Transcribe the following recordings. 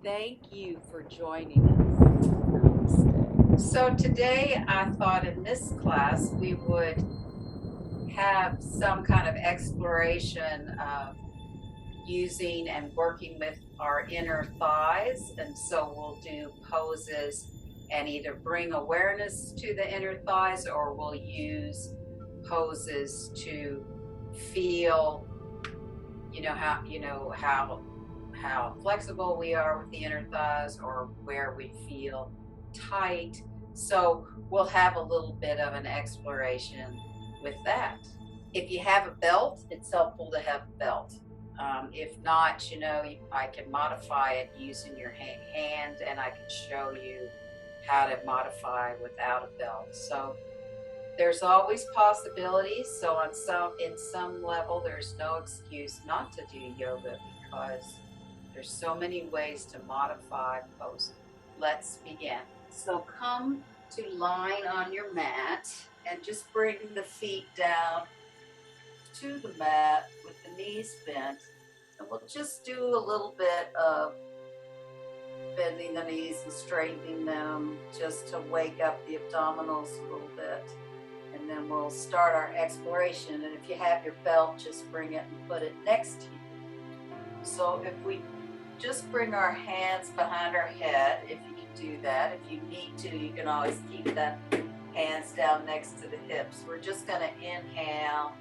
Thank you for joining us. Namaste. So today I thought in this class we would have some kind of exploration of using and working with our inner thighs. And so we'll do poses and either bring awareness to the inner thighs, or we'll use poses to feel, how flexible we are with the inner thighs, or where we feel tight. So we'll have a little bit of an exploration with that. If you have a belt, it's helpful to have a belt. If not, I can modify it using your hand, and I can show you how to modify without a belt. So there's always possibilities. So in some level, there's no excuse not to do yoga, because there's so many ways to modify poses. Let's begin. So come to line on your mat and just bring the feet down to the mat with the knees bent. And we'll just do a little bit of bending the knees and straightening them, just to wake up the abdominals a little bit. And then we'll start our exploration. And if you have your belt, just bring it and put it next to you. So if we just bring our hands behind our head, if you can do that. If you need to, you can always keep the hands down next to the hips. We're just going to inhale,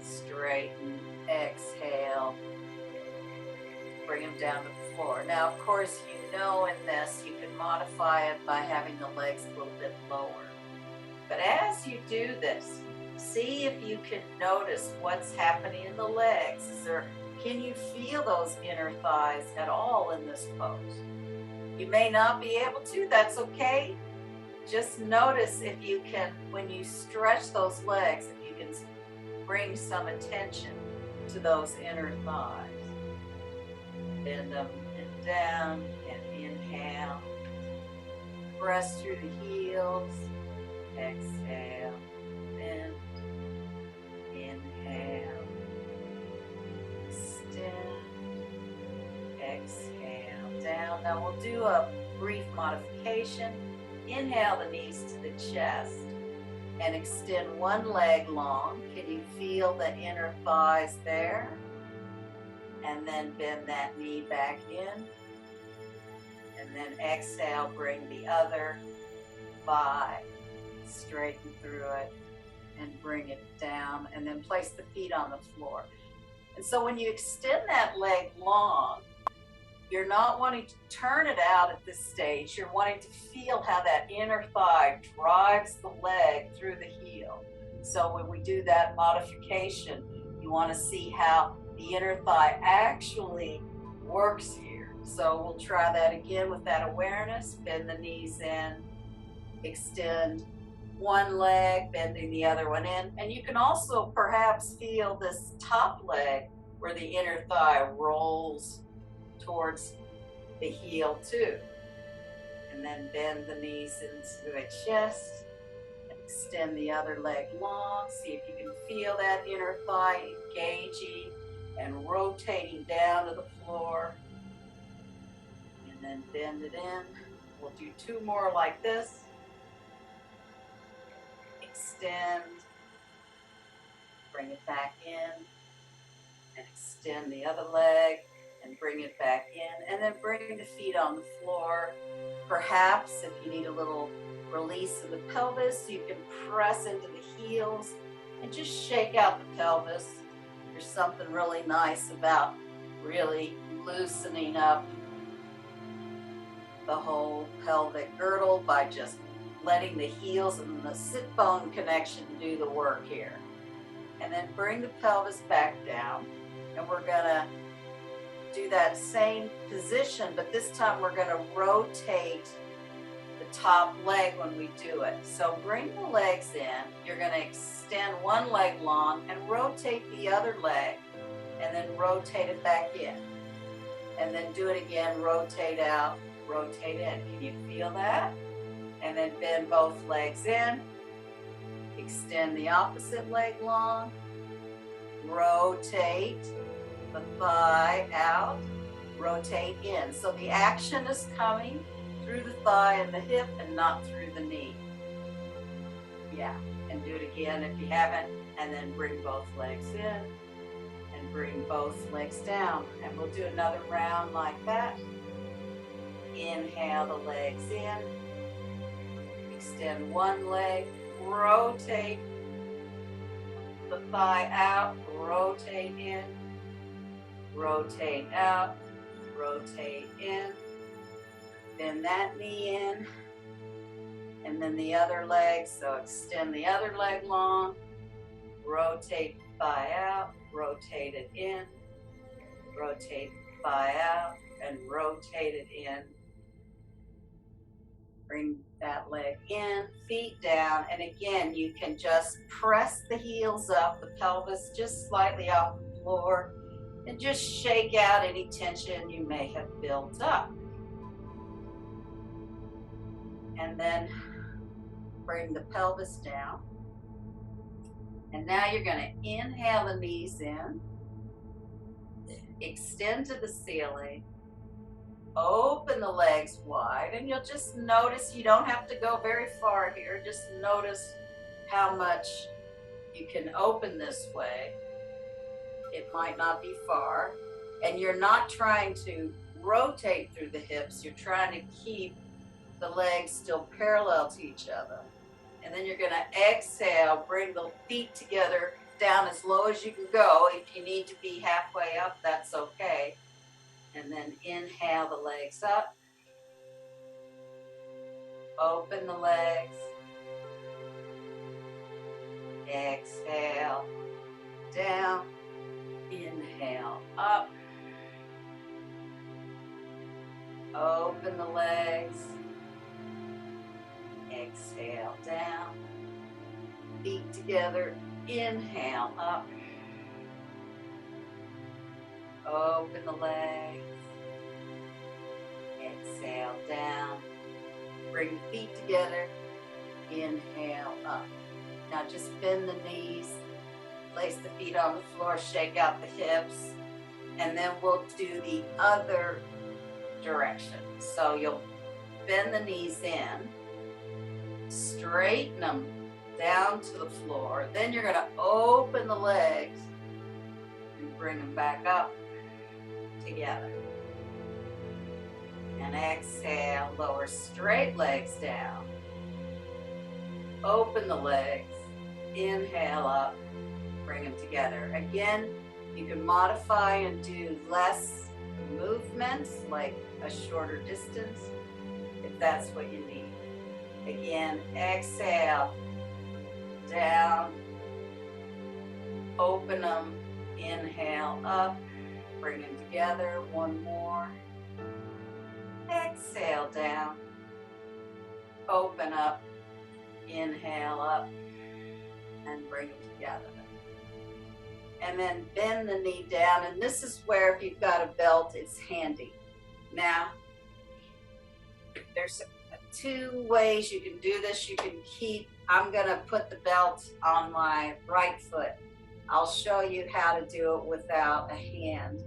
straighten, exhale, bring them down to the floor. Now, of course, in this, you can modify it by having the legs a little bit lower. But as you do this, see if you can notice what's happening in the legs. Can you feel those inner thighs at all in this pose? You may not be able to, that's okay. Just notice if you can, when you stretch those legs, if you can bring some attention to those inner thighs. Bend them and down, and inhale. Press through the heels. Exhale. Bend. Inhale. Extend. Exhale. Down. Now we'll do a brief modification. Inhale the knees to the chest and extend one leg long. Can you feel the inner thighs there? And then bend that knee back in. And then exhale, bring the other thigh, straighten through it, and bring it down. And then place the feet on the floor. And so when you extend that leg long, you're not wanting to turn it out at this stage. You're wanting to feel how that inner thigh drives the leg through the heel. So when we do that modification, you want to see how the inner thigh actually works here. So we'll try that again with that awareness. Bend the knees in, extend one leg, bending the other one in. And you can also perhaps feel this top leg where the inner thigh rolls towards the heel too. And then bend the knees into the chest. Extend the other leg long. See if you can feel that inner thigh engaging and rotating down to the floor. And then bend it in. We'll do two more like this. Extend. Bring it back in. And extend the other leg and bring it back in. And then bring the feet on the floor. Perhaps if you need a little release of the pelvis, you can press into the heels and just shake out the pelvis. There's something really nice about really loosening up the whole pelvic girdle by just letting the heels and the sit bone connection do the work here. And then bring the pelvis back down. And we're gonna do that same position, but this time we're gonna rotate the top leg when we do it. So bring the legs in. You're gonna extend one leg long and rotate the other leg, and then rotate it back in. And then do it again, rotate out, rotate in. Can you feel that? And then bend both legs in. Extend the opposite leg long. Rotate the thigh out. rotate in. So the action is coming through the thigh and the hip and not through the knee. Yeah, and do it again if you haven't, and then bring both legs in and bring both legs down. And we'll do another round like that. Inhale the legs in, extend one leg, rotate the thigh out, rotate in, rotate out, rotate in, bend that knee in, and then the other leg, so extend the other leg long, rotate the thigh out, rotate it in, rotate the thigh out, and rotate it in. Bring that leg in, feet down, and again, you can just press the heels up, the pelvis just slightly off the floor, and just shake out any tension you may have built up. And then bring the pelvis down. And now you're going to inhale the knees in, extend to the ceiling, open the legs wide, and you'll just notice, you don't have to go very far here, just notice how much you can open this way. It might not be far, and you're not trying to rotate through the hips, you're trying to keep the legs still parallel to each other. And then you're going to exhale, bring the feet together down as low as you can go. If you need to be halfway up, that's okay. And then inhale the legs up. Open the legs. Exhale, down. Inhale, up. Open the legs. Exhale, down. Feet together. Inhale, up. Open the legs. Exhale, down. Bring the feet together. Inhale, up. Now just bend the knees. Place the feet on the floor. Shake out the hips. And then we'll do the other direction. So you'll bend the knees in. Straighten them down to the floor. Then you're going to open the legs and bring them back up together. And exhale, lower straight legs down. Open the legs. Inhale up. Bring them together. Again, you can modify and do less movements, like a shorter distance, if that's what you need. Again, exhale, down, open them, inhale up, bring them together, one more, exhale down, open up, inhale up, and bring them together. And then bend the knee down, and this is where, if you've got a belt, it's handy. Now, there's two ways you can do this. You can I'm gonna put the belt on my right foot. I'll show you how to do it without a hand,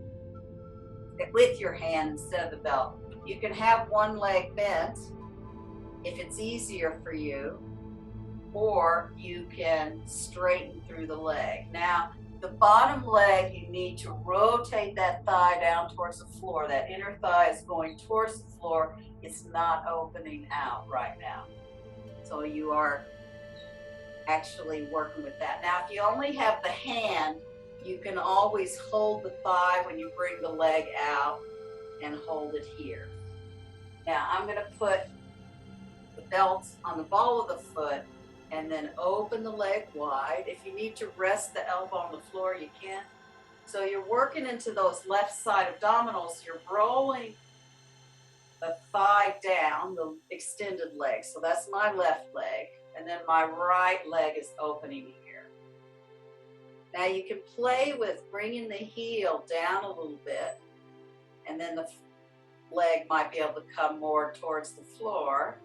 with your hand instead of the belt. You can have one leg bent if it's easier for you, or you can straighten through the leg. Now, the bottom leg, you need to rotate that thigh down towards the floor. That inner thigh is going towards the floor. It's not opening out right now. So you are actually working with that. Now, if you only have the hand, you can always hold the thigh when you bring the leg out and hold it here. Now, I'm going to put the belt on the ball of the foot and then open the leg wide. If you need to rest the elbow on the floor, you can. So you're working into those left side abdominals. You're rolling the thigh down, the extended leg. So that's my left leg. And then my right leg is opening here. Now you can play with bringing the heel down a little bit. And then the leg might be able to come more towards the floor.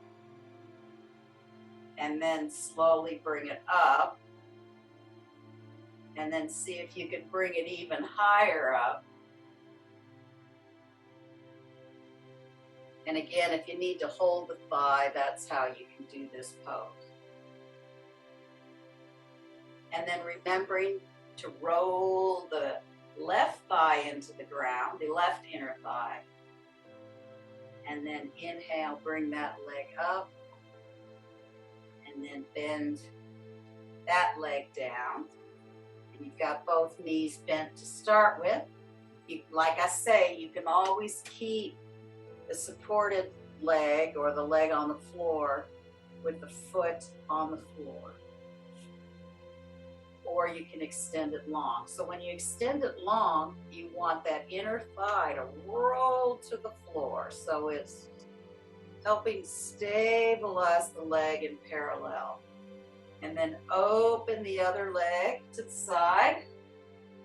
And then slowly bring it up. And then see if you can bring it even higher up. And again, if you need to hold the thigh, that's how you can do this pose. And then remembering to roll the left thigh into the ground, the left inner thigh. And then inhale, bring that leg up. And then bend that leg down. And you've got both knees bent to start with. Like I say, you can always keep the supported leg or the leg on the floor with the foot on the floor. Or you can extend it long. So when you extend it long, you want that inner thigh to roll to the floor. So it's helping stabilize the leg in parallel. And then open the other leg to the side.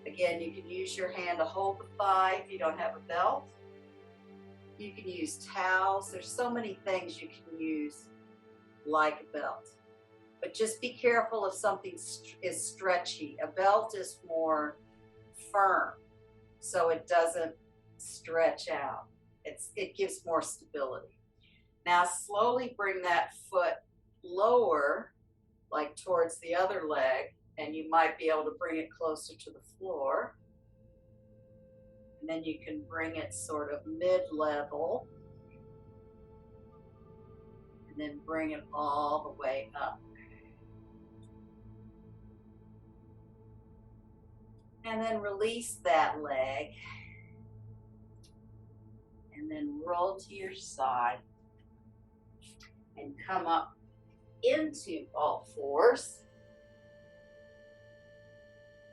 Again, you can use your hand to hold the thigh if you don't have a belt. You can use towels. There's so many things you can use like a belt. But just be careful if something is stretchy. A belt is more firm, so it doesn't stretch out. It gives more stability. Now slowly bring that foot lower, like towards the other leg, and you might be able to bring it closer to the floor. And then you can bring it sort of mid-level, and then bring it all the way up. And then release that leg. And then roll to your side. And come up into all fours.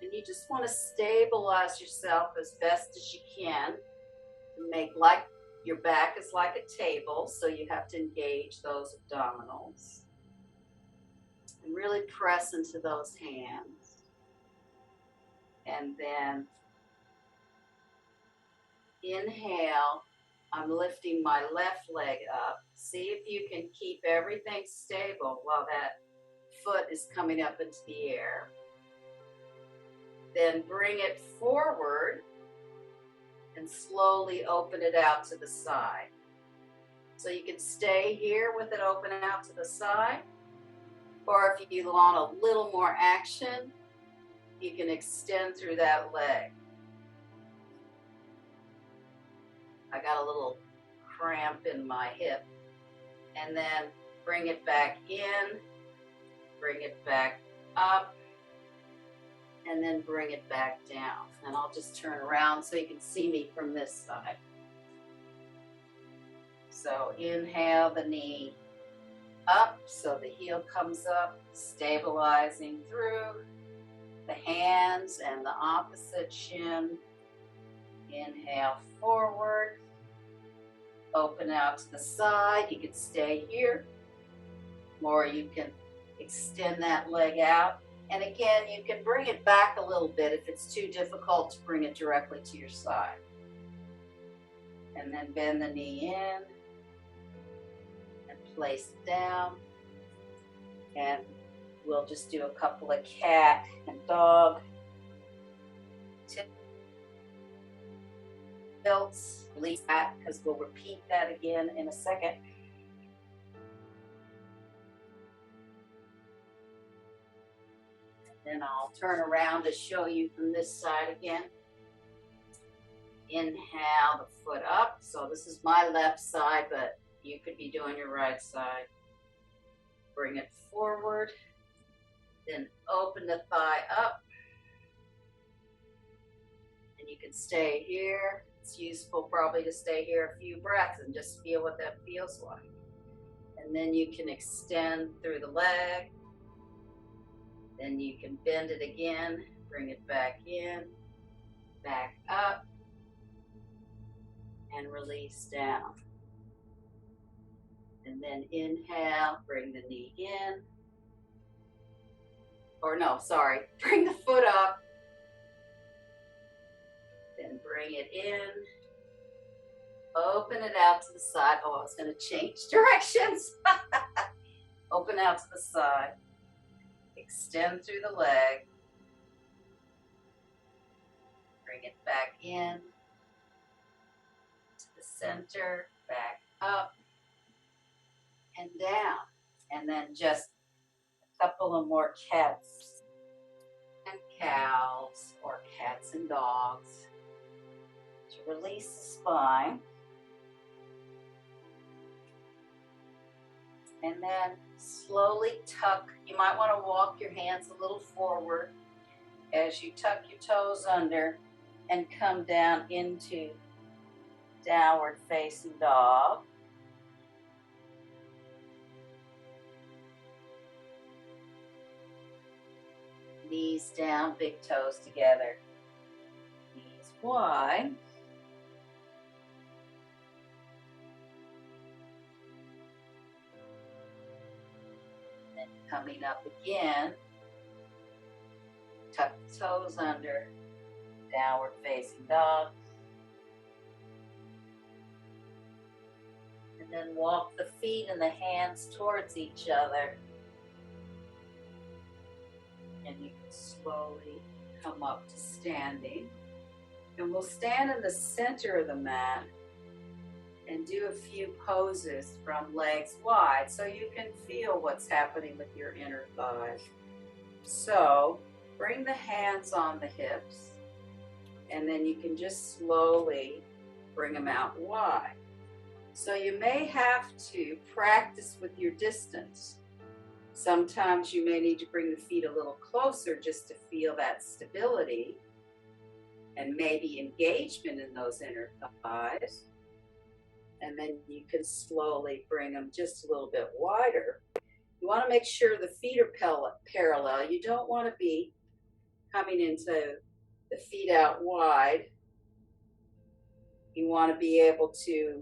And you just want to stabilize yourself as best as you can. To make like your back is like a table, so you have to engage those abdominals. And really press into those hands. And then inhale, I'm lifting my left leg up. See if you can keep everything stable while that foot is coming up into the air. Then bring it forward and slowly open it out to the side. So you can stay here with it open out to the side, or if you want a little more action, you can extend through that leg. I got a little cramp in my hip. And then bring it back in, bring it back up, and then bring it back down. And I'll just turn around so you can see me from this side. So inhale the knee up so the heel comes up, stabilizing through the hands and the opposite shin. Inhale forward, open out to the side. You can stay here, or you can extend that leg out. And again, you can bring it back a little bit if it's too difficult to bring it directly to your side. And then bend the knee in and place it down. And we'll just do a couple of cat and dog tilts. Release that because we'll repeat that again in a second. Then I'll turn around to show you from this side again. Inhale the foot up. So this is my left side, but you could be doing your right side. Bring it forward. Then open the thigh up. And you can stay here. It's useful probably to stay here a few breaths and just feel what that feels like. And then you can extend through the leg. Then you can bend it again, bring it back in, back up, and release down. And then inhale, bring the knee in. Or no, sorry, bring the foot up. Then bring it in. Open it out to the side. Oh, I was going to change directions. Open out to the side. Extend through the leg. Bring it back in to the center, back up and down. And then just a couple of more cats and cows, or cats and dogs, to release the spine. And then slowly tuck. You might want to walk your hands a little forward as you tuck your toes under and come down into downward facing dog. Knees down, big toes together. Knees wide. Then coming up again. Tuck the toes under, downward facing dog. And then walk the feet and the hands towards each other. And you can slowly come up to standing. And we'll stand in the center of the mat and do a few poses from legs wide so you can feel what's happening with your inner thighs. So bring the hands on the hips, and then you can just slowly bring them out wide. So you may have to practice with your distance. Sometimes you may need to bring the feet a little closer just to feel that stability and maybe engagement in those inner thighs. And then you can slowly bring them just a little bit wider. You want to make sure the feet are parallel. You don't want to be coming into the feet out wide. You want to be able to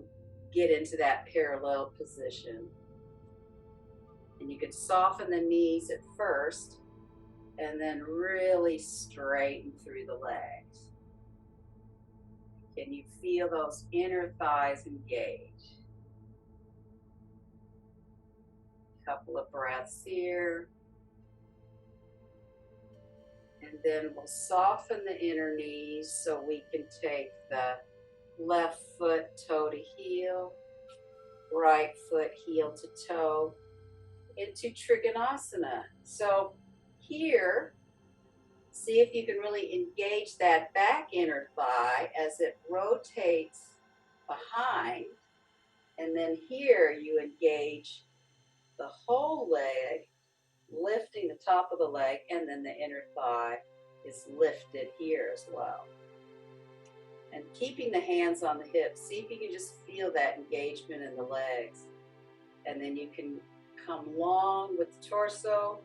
get into that parallel position. And you can soften the knees at first and then really straighten through the legs. Can you feel those inner thighs engage? Couple of breaths here. And then we'll soften the inner knees so we can take the left foot toe to heel, right foot heel to toe into Trikonasana. So here, see if you can really engage that back inner thigh as it rotates behind. And then here you engage the whole leg, lifting the top of the leg, and then the inner thigh is lifted here as well. And keeping the hands on the hips, see if you can just feel that engagement in the legs. And then you can come long with the torso.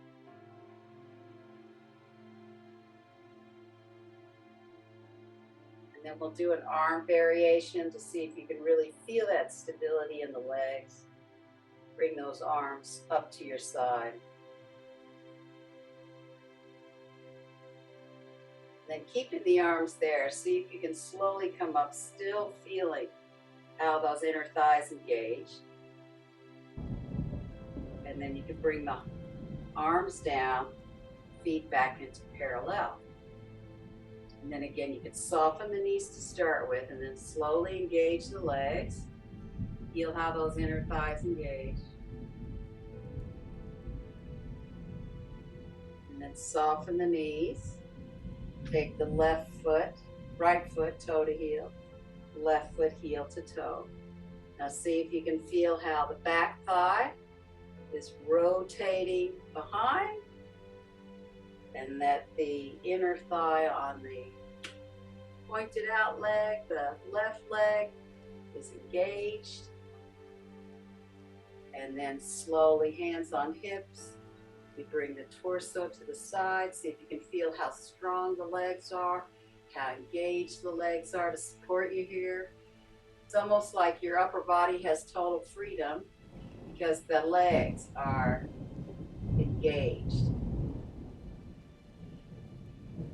And then we'll do an arm variation to see if you can really feel that stability in the legs. Bring those arms up to your side. Then keeping the arms there, see if you can slowly come up, still feeling how those inner thighs engage. And then you can bring the arms down, feet back into parallel. And then again, you can soften the knees to start with, and then slowly engage the legs. Feel how those inner thighs engage. And then soften the knees. Take the left foot, right foot, toe to heel, left foot, heel to toe. Now see if you can feel how the back thigh is rotating behind, and that the inner thigh on the pointed out leg, the left leg, is engaged. And then slowly, hands on hips, we bring the torso to the side. See if you can feel how strong the legs are, how engaged the legs are to support you here. It's almost like your upper body has total freedom because the legs are engaged.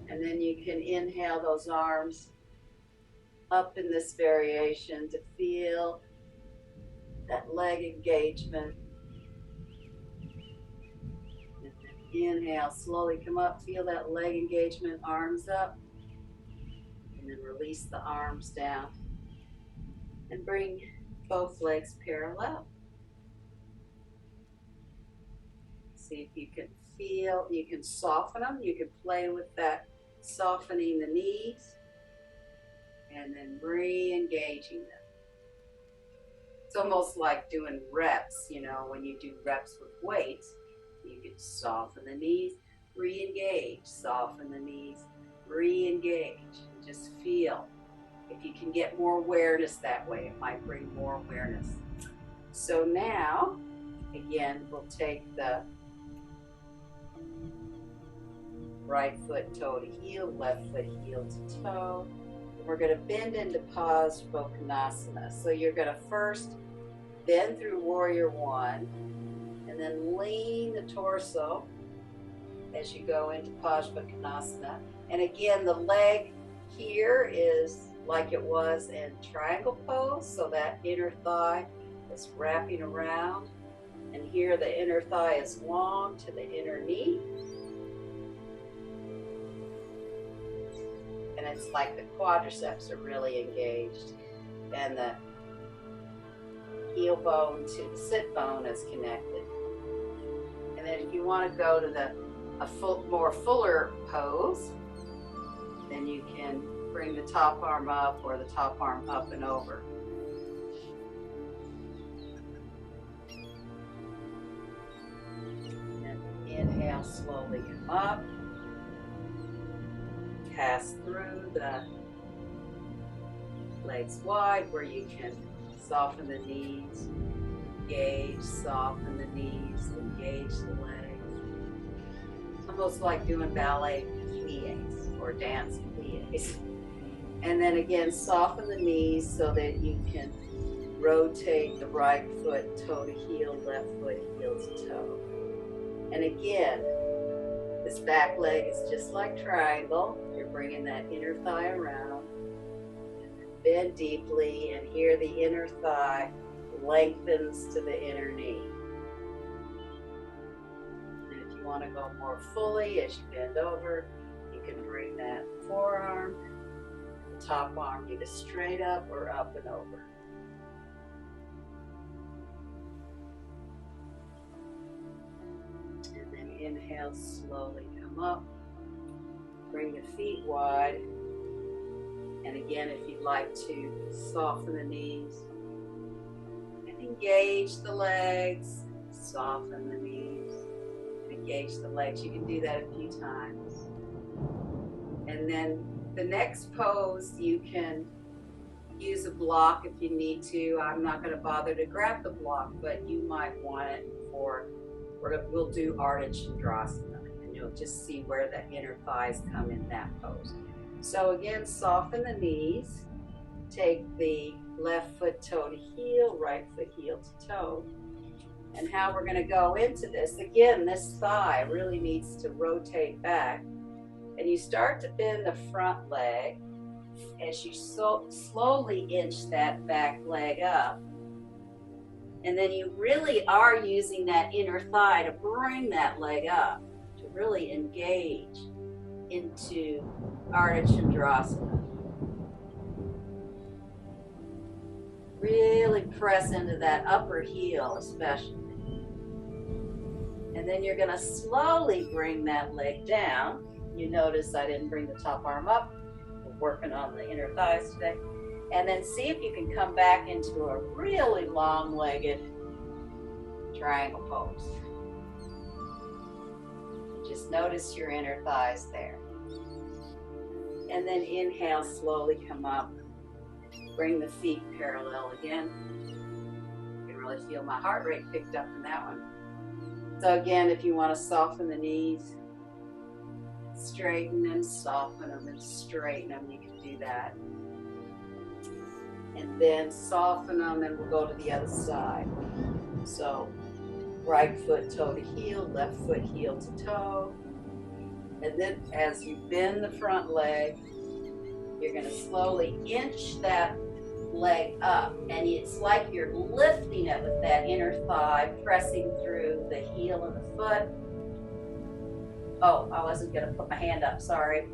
And then you can inhale those arms up in this variation to feel that leg engagement. Inhale, slowly come up, feel that leg engagement, arms up, and then release the arms down. And bring both legs parallel. See if you can feel, you can soften them. You can play with that, softening the knees and then re-engaging them. It's almost like doing reps, you know, when you do reps with weights. You can soften the knees, re-engage, soften the knees, re-engage. Just feel. If you can get more awareness that way, it might bring more awareness. So now, again, we'll take the right foot toe to heel, left foot heel to toe. And we're going to bend into Parsvakonasana. So you're going to first bend through Warrior One, and then lean the torso as you go into Parsvakonasana. And again, the leg here is like it was in triangle pose, so that inner thigh is wrapping around. And here the inner thigh is long to the inner knee. And it's like the quadriceps are really engaged. And the heel bone to the sit bone is connected. And then if you want to go to more fuller pose, then you can bring the top arm up or the top arm up and over. And inhale, slowly come up. Pass through the legs wide where you can soften the knees, engage, soften the knees, engage the legs. Almost like doing ballet pliés or dance pliés. And then again, soften the knees so that you can rotate the right foot toe to heel, left foot heel to toe. And again, this back leg is just like triangle. You're bringing that inner thigh around. Bend deeply, and here the inner thigh lengthens to the inner knee. And if you want to go more fully as you bend over, you can bring that forearm, the top arm either straight up or up and over. And then inhale, slowly come up. Bring the feet wide. And again, if you'd like to soften the knees and engage the legs, soften the knees, engage the legs. You can do that a few times. And then the next pose, you can use a block if you need to. I'm not going to bother to grab the block, but you might want it for, we'll do Ardha Chandrasana, and you'll just see where the inner thighs come in that pose. So again, soften the knees, take the left foot toe to heel, right foot heel to toe. And how we're going to go into this, again, this thigh really needs to rotate back. And you start to bend the front leg as you slowly inch that back leg up. And then you really are using that inner thigh to bring that leg up, to really engage into Ardha Chandrasana. Really press into that upper heel especially. And then you're going to slowly bring that leg down. You notice I didn't bring the top arm up. We're working on the inner thighs today. And then see if you can come back into a really long-legged triangle pose. Just notice your inner thighs there. And then inhale, slowly come up. Bring the feet parallel again. You can really feel my heart rate picked up in that one. So again, if you want to soften the knees, straighten them, soften them, and straighten them, you can do that. And then soften them, and we'll go to the other side. So right foot toe to heel, left foot heel to toe. And then as you bend the front leg, you're going to slowly inch that leg up. And it's like you're lifting it with that inner thigh, pressing through the heel of the foot. Oh, I wasn't going to put my hand up, sorry.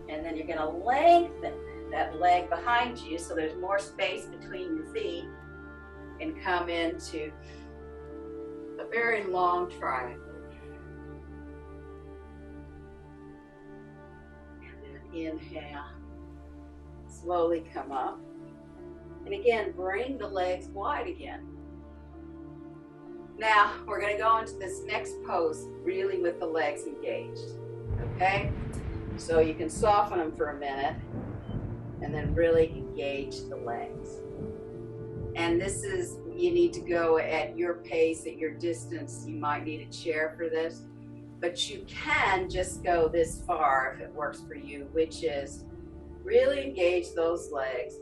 And then you're going to lengthen that leg behind you so there's more space between your feet, and come into a very long triangle. And then inhale, slowly come up. And again, bring the legs wide again. Now, we're going to go into this next pose really with the legs engaged, okay? So you can soften them for a minute and then really engage the legs. And this is, you need to go at your pace, at your distance. You might need a chair for this, but you can just go this far if it works for you, which is really engage those legs,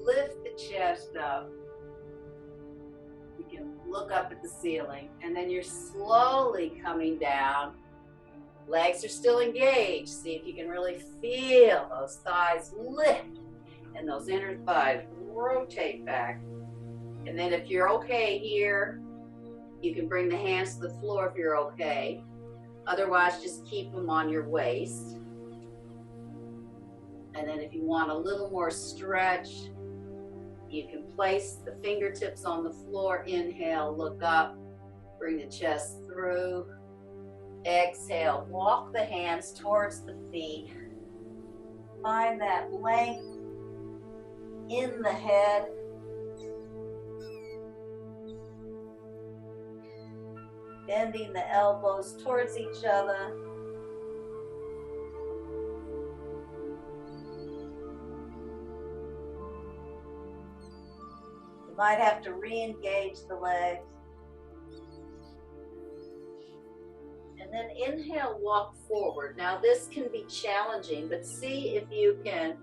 lift the chest up. You can look up at the ceiling, and then you're slowly coming down. Legs are still engaged. See if you can really feel those thighs lift and those inner thighs rotate back. And then if you're okay here, you can bring the hands to the floor if you're okay. Otherwise, just keep them on your waist. And then if you want a little more stretch, you can place the fingertips on the floor. Inhale, look up, bring the chest through. Exhale, walk the hands towards the feet. Find that length in the head. Bending the elbows towards each other. You might have to re-engage the legs. And then inhale, walk forward. Now this can be challenging, but see if you can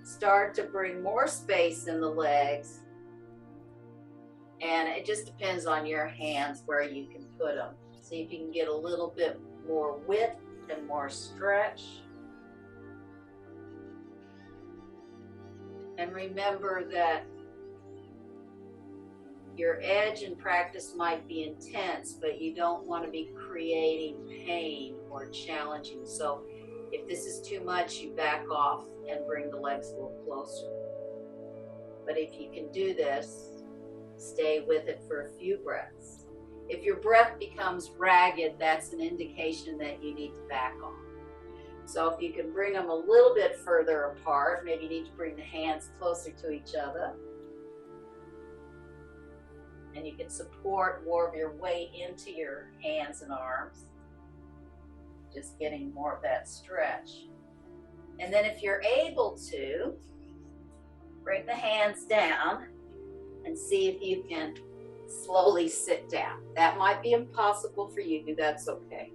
start to bring more space in the legs. And it just depends on your hands where you can put them. See if you can get a little bit more width and more stretch. And remember that your edge in practice might be intense, but you don't want to be creating pain or challenging. So if this is too much, you back off and bring the legs a little closer. But if you can do this, stay with it for a few breaths. If your breath becomes ragged, that's an indication that you need to back off. So if you can bring them a little bit further apart, maybe you need to bring the hands closer to each other. And you can support more of your weight into your hands and arms. Just getting more of that stretch. And then if you're able to, bring the hands down and see if you can slowly sit down. That might be impossible for you, that's okay.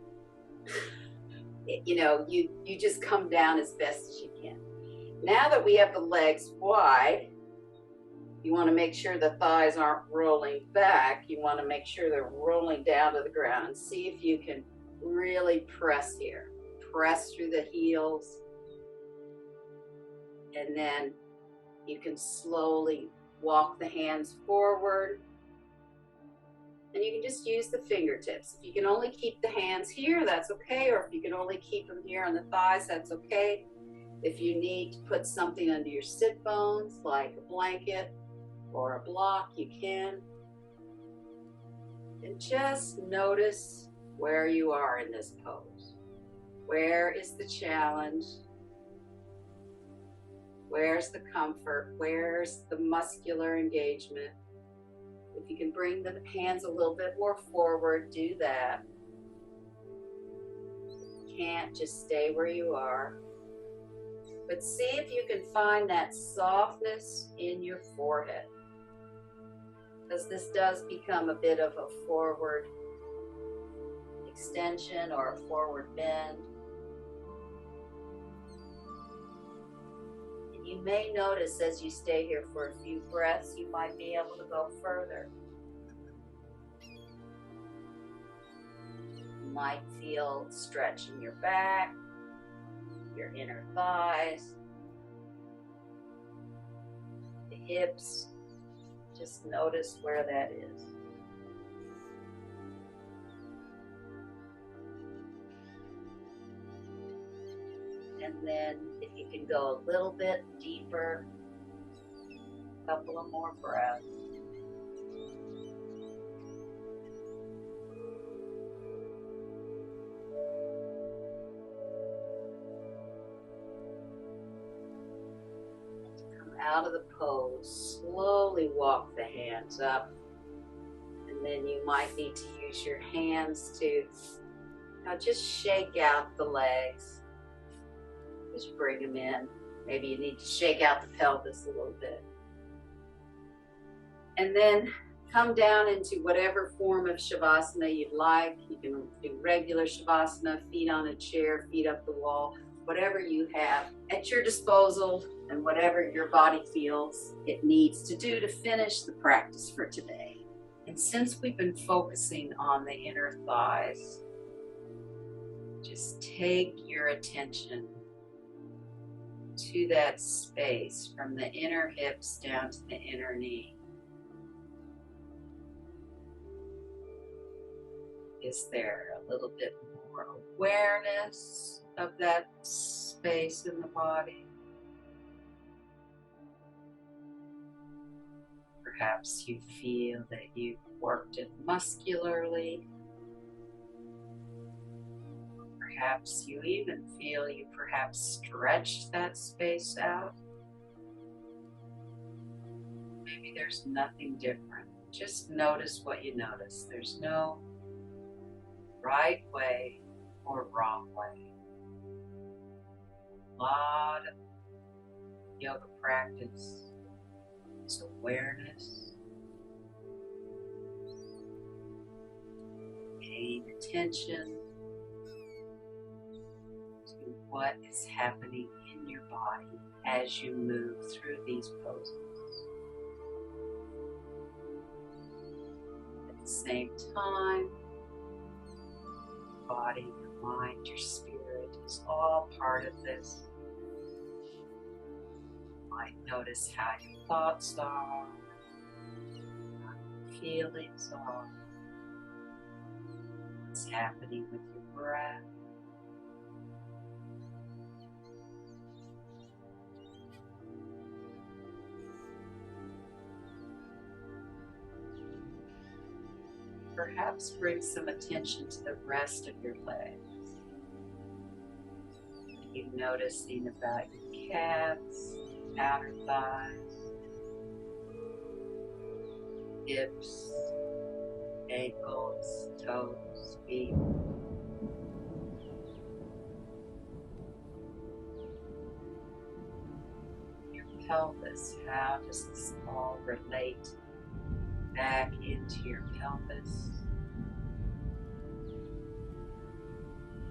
You know, you just come down as best as you can. Now that we have the legs wide, you want to make sure the thighs aren't rolling back. You want to make sure they're rolling down to the ground, and see if you can really press here. Press through the heels, and then you can slowly walk the hands forward, and you can just use the fingertips. If you can only keep the hands here, that's okay, or if you can only keep them here on the thighs, that's okay. If you need to put something under your sit bones, like a blanket or a block, you can. And just notice where you are in this pose. Where is the challenge? Where's the comfort? Where's the muscular engagement? If you can bring the hands a little bit more forward, do that. If you can't, just stay where you are. But see if you can find that softness in your forehead, because this does become a bit of a forward extension or a forward bend. You may notice as you stay here for a few breaths, you might be able to go further. You might feel stretch in your back, your inner thighs, the hips. Just notice where that is. And then if you can go a little bit deeper, a couple of more breaths. Come out of the pose, slowly walk the hands up. And then you might need to use your hands to now just shake out the legs. Just bring them in. Maybe you need to shake out the pelvis a little bit. And then come down into whatever form of Shavasana you'd like. You can do regular Shavasana, feet on a chair, feet up the wall, whatever you have at your disposal and whatever your body feels it needs to do to finish the practice for today. And since we've been focusing on the inner thighs, just take your attention to that space from the inner hips down to the inner knee. Is there a little bit more awareness of that space in the body? Perhaps you feel that you've worked it muscularly. Perhaps you even feel you perhaps stretched that space out. Maybe there's nothing different. Just notice what you notice. There's no right way or wrong way. A lot of yoga practice is awareness, paying attention to what is happening in your body as you move through these poses. At the same time, body, your mind, your spirit is all part of this. You might notice how your thoughts are, how your feelings are, what's happening with your breath. Perhaps bring some attention to the rest of your legs. You noticing about your calves, outer thighs, hips, ankles, toes, feet. Your pelvis, how does this all relate back into your pelvis,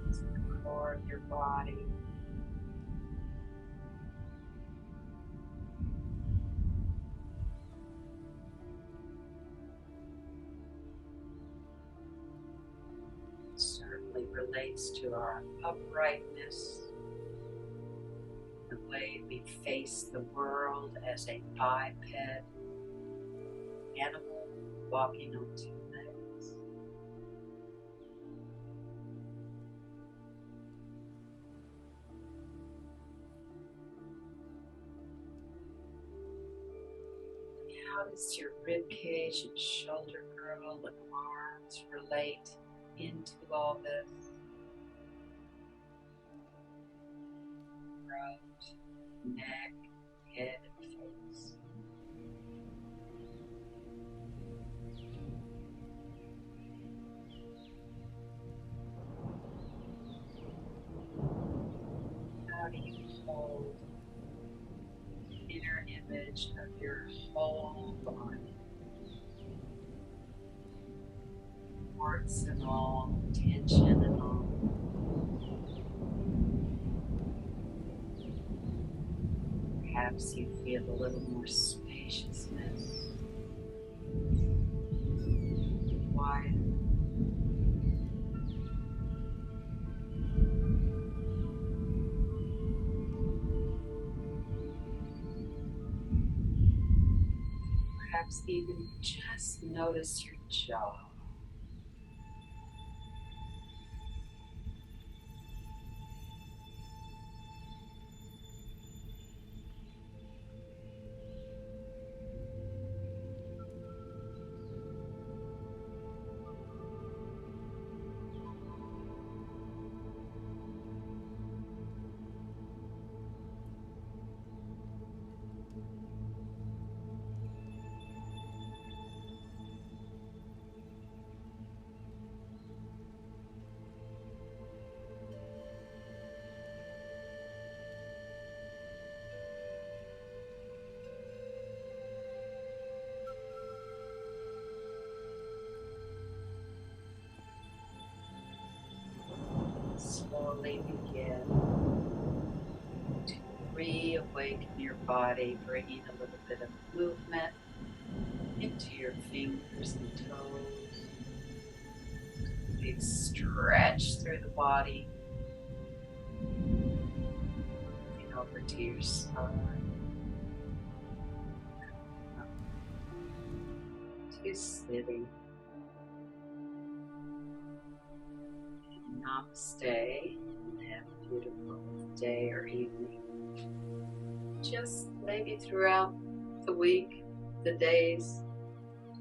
to the core of your body. Certainly relates to our uprightness, the way we face the world as a biped animal walking on two legs. How does your rib cage and shoulder girdle and arms relate into all this? Throat, neck, head, and face. How do you hold the inner image of your whole body? Warts and all, tension and all. Perhaps you feel a little more spaciousness, quiet. Perhaps even just notice your jaw. gently begin to reawaken your body, bringing a little bit of movement into your fingers and toes. Big stretch through the body, moving over to your spine, up to sitting. Namaste, and have a beautiful day or evening. Just maybe throughout the week, the days,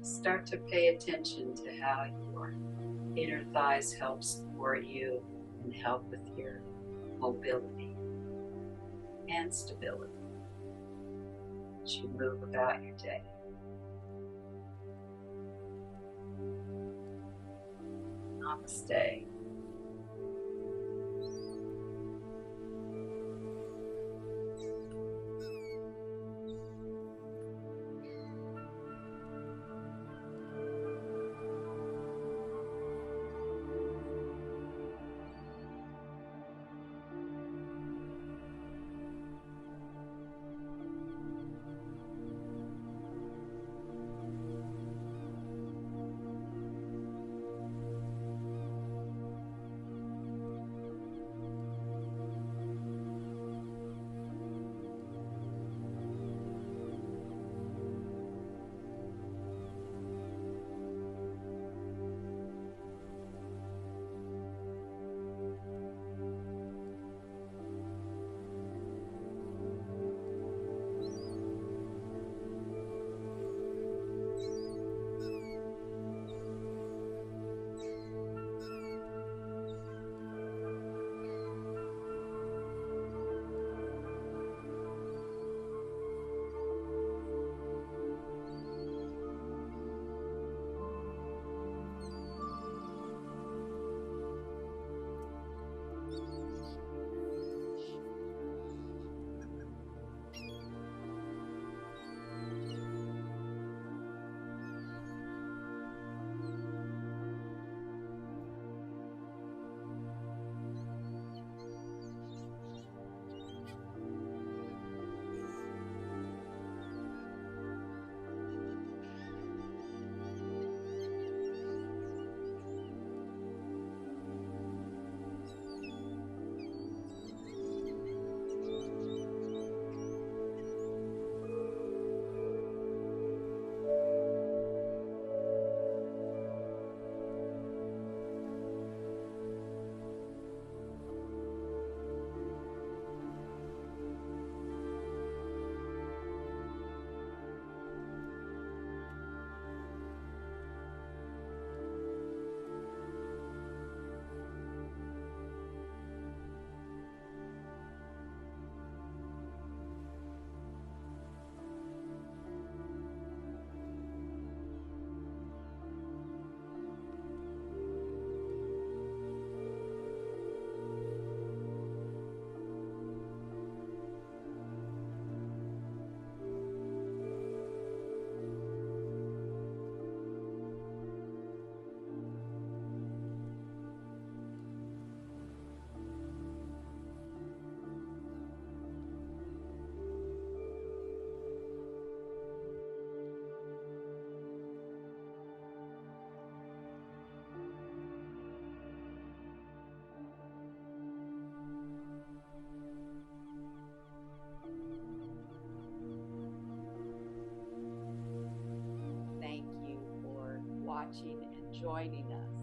start to pay attention to how your inner thighs help support you and help with your mobility and stability as you move about your day. Namaste. Thank you for watching and joining us.